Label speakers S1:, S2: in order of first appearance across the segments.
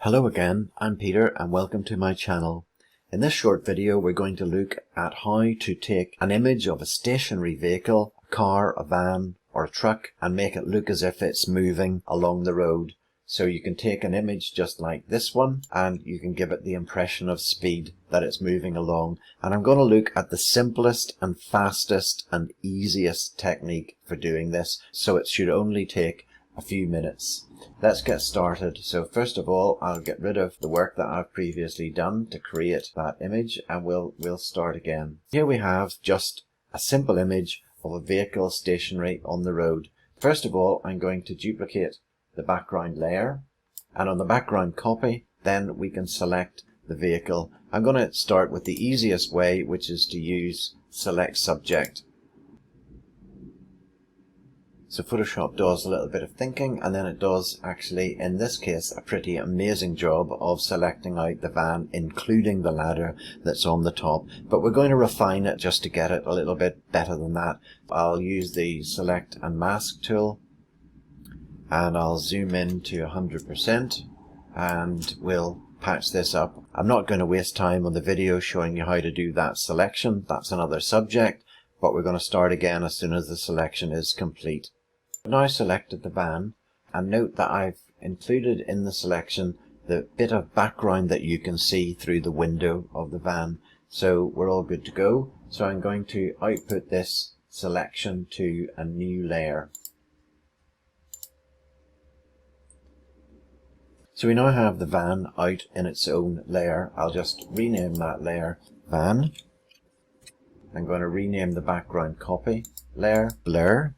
S1: Hello again, I'm Peter and welcome to my channel. In this short video we're going to look at how to take an image of a stationary vehicle, a car, a van or a truck, and make it look as if it's moving along the road. So you can take an image just like this one and you can give it the impression of speed that it's moving along. And I'm going to look at the simplest and fastest and easiest technique for doing this, so it should only take a few minutes. Let's get started. So first of all, I'll get rid of the work that I've previously done to create that image, and we'll start again. Here we have just a simple image of a vehicle stationary on the road. First of all, I'm going to duplicate the background layer, and on the background copy, then we can select the vehicle. I'm going to start with the easiest way, which is to use select subject. So Photoshop does a little bit of thinking, and then it does actually, in this case, a pretty amazing job of selecting out the van, including the ladder that's on the top. But we're going to refine it just to get it a little bit better than that. I'll use the select and mask tool, and I'll zoom in to 100%, and we'll patch this up. I'm not going to waste time on the video showing you how to do that selection. That's another subject, but we're going to start again as soon as the selection is complete. I've now selected the van, and note that I've included in the selection the bit of background that you can see through the window of the van. So we're all good to go. So I'm going to output this selection to a new layer. So we now have the van out in its own layer. I'll just rename that layer van. I'm going to rename the background copy layer blur.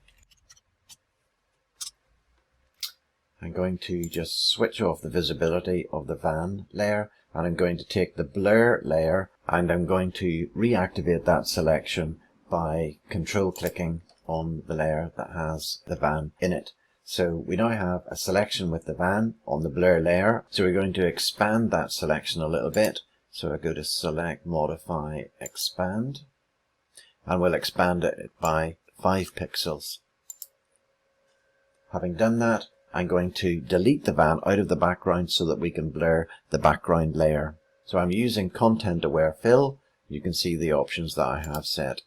S1: I'm going to just switch off the visibility of the van layer, and I'm going to take the blur layer and I'm going to reactivate that selection by control clicking on the layer that has the van in it. So we now have a selection with the van on the blur layer. So we're going to expand that selection a little bit. So I go to select, modify, expand, and we'll expand it by 5 pixels. Having done that, I'm going to delete the van out of the background so that we can blur the background layer. So I'm using Content Aware Fill. You can see the options that I have set.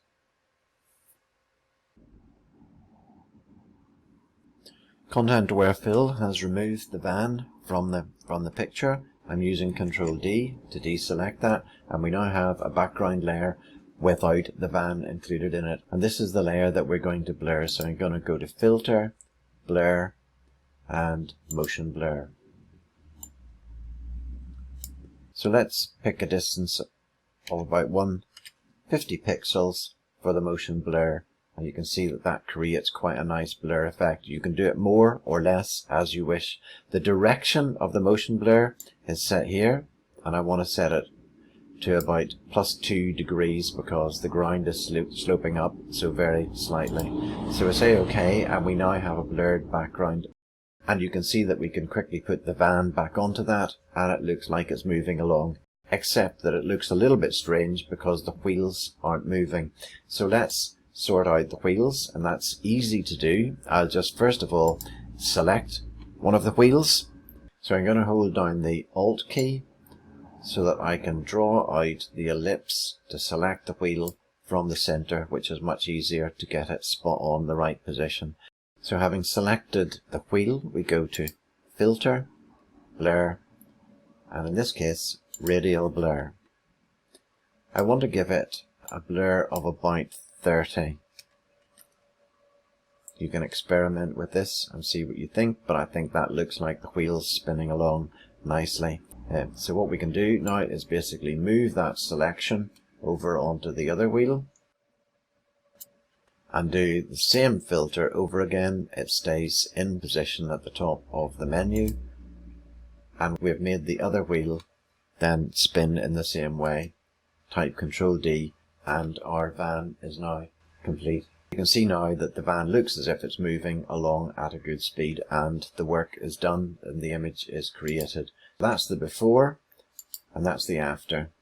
S1: Content Aware Fill has removed the van from the picture. I'm using Control D to deselect that, and we now have a background layer without the van included in it. And this is the layer that we're going to blur. So I'm going to go to Filter, Blur, and Motion Blur. So let's pick a distance of about 150 pixels for the motion blur, and you can see that that creates quite a nice blur effect. You can do it more or less as you wish. The direction of the motion blur is set here, and I want to set it to about +2 degrees because the ground is sloping up so very slightly. So we say OK, and we now have a blurred background. And you can see that we can quickly put the van back onto that, and it looks like it's moving along, except that it looks a little bit strange because the wheels aren't moving. So let's sort out the wheels, and that's easy to do. I'll just first of all select one of the wheels. So I'm going to hold down the Alt key so that I can draw out the ellipse to select the wheel from the center, which is much easier to get it spot on the right position. So having selected the wheel, we go to Filter, Blur, and in this case, Radial Blur. I want to give it a blur of about 30. You can experiment with this and see what you think, but I think that looks like the wheel's spinning along nicely. So what we can do now is basically move that selection over onto the other wheel, and do the same filter over again. It stays in position at the top of the menu, and we've made the other wheel then spin in the same way. Type Control D, and our van is now complete. You can see now that the van looks as if it's moving along at a good speed, and the work is done and the image is created. That's the before and that's the after.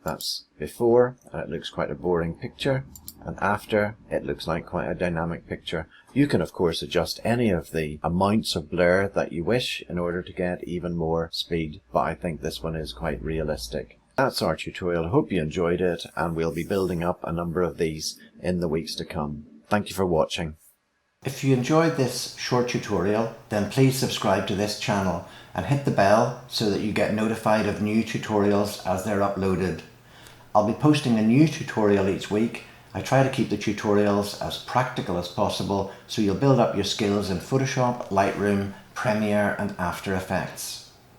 S1: That's before, and it looks quite a boring picture, and after, it looks like quite a dynamic picture. You can of course adjust any of the amounts of blur that you wish in order to get even more speed, but I think this one is quite realistic. That's our tutorial. I hope you enjoyed it, and we'll be building up a number of these in the weeks to come. Thank you for watching.
S2: If you enjoyed this short tutorial, then please subscribe to this channel and hit the bell so that you get notified of new tutorials as they're uploaded. I'll be posting a new tutorial each week. I try to keep the tutorials as practical as possible so you'll build up your skills in Photoshop, Lightroom, Premiere and After Effects.